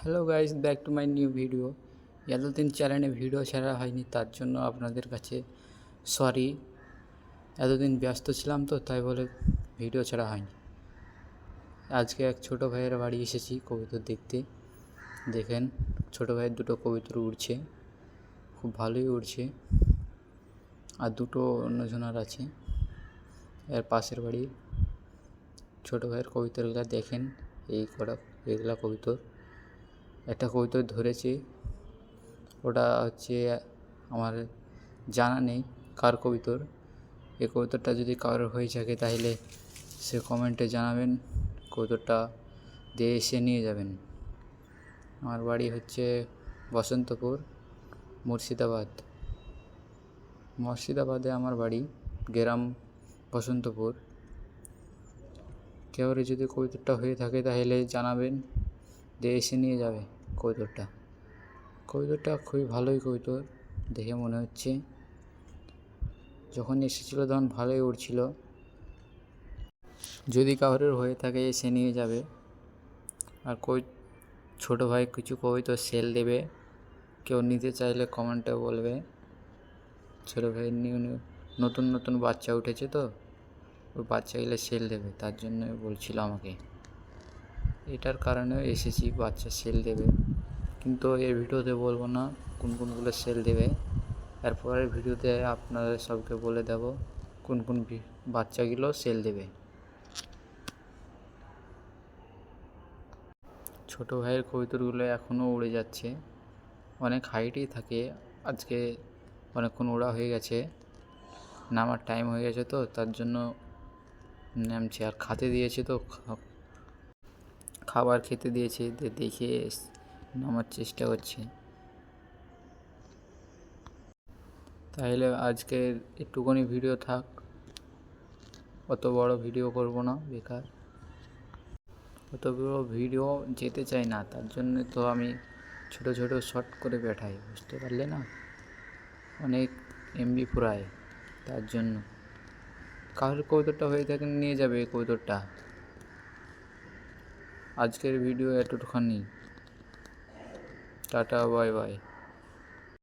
Hello guys, back to my new video. এতদিন চ্যানেলে video ছাড়া হয়নি, তার জন্য আপনাদের কাছে সরি। এতদিন ব্যস্ত ছিলাম তো, তাই বলে ভিডিও ছাড়া হয়নি। আজকে এক ছোটো ভাইয়ের বাড়ি এসেছি কবুতর দেখতে। দেখেন, ছোটো ভাইয়ের দুটো কবুতর উড়ছে, খুব ভালোই উড়ছে। আর দুটো অন্যজনের আছে এর পাশের বাড়ি। ছোটো ভাইয়ের কবুতরগুলো দেখেন, এগুলা কবুতর। একটা কবুতর ধরেছে, ওটা হচ্ছে আমার জানা নেই কার কবুতর। এই কবুতরটা যদি কারোর হয়ে থাকে তাহলে সে কমেন্টে জানাবেন, কবুতরটা দিয়ে এসে নিয়ে যাবেন। আমার বাড়ি হচ্ছে বসন্তপুর, মুর্শিদাবাদে আমার বাড়ি, গ্রাম বসন্তপুর। কেউ যদি কবুতরটা হয়ে থাকে তাহলে জানাবেন, দিয়ে এসে নিয়ে যাবে কবুতরটা খুবই ভালোই কবুতর দেখে মনে হচ্ছে। যখন এসেছিলো তখন ভালোই উড়ছিল। যদি কারোর হয়ে থাকে এসে নিয়ে যাবে। আর ছোটো ভাই কিছু কবুতর সেল দেবে, কেউ নিতে চাইলে কমেন্টে বলবে। ছোটো ভাই নতুন বাচ্চা উঠেছে তো, ওই বাচ্চাগুলো সেল দেবে, তার জন্য বলছিল আমাকে। এটার কারণে এসেছি, বাচ্চা সেল দেবে, কিন্তু এই ভিডিওতে বলবো না কোনগুলো সেল দেবে। এরপরের ভিডিওতে আপনাদের সবকে বলে দেব কোন বাচ্চাগুলো সেল দেবে। ছোটো ভাইয়ের কবুতরগুলো এখনও উড়ে যাচ্ছে, অনেক হাইটেই থাকে। আজকে অনেকক্ষণ ওড়া হয়ে গেছে, নামার টাইম হয়ে গেছে তো, তার জন্য নামছে। আর খাতে দিয়েছে তো, খাবার খেতে দিয়েছে, দেখে নামার চেষ্টা করছে। তাহলে আজকে একটুখানি ভিডিও থাক, অত বড় ভিডিও করব না, বেকার। অত বড় ভিডিও যেতে চাই না, তার জন্য তো আমি ছোট ছোট শর্ট করে পাঠাই, বুঝতে পারলে না? অনেক এমবি ফুরায়, তার জন্য। কারোর কবুতরটা হয়ে থাকে নিয়ে যাবে কবুতরটা। আজকের ভিডিও এতটুখানি। Tata, bye by.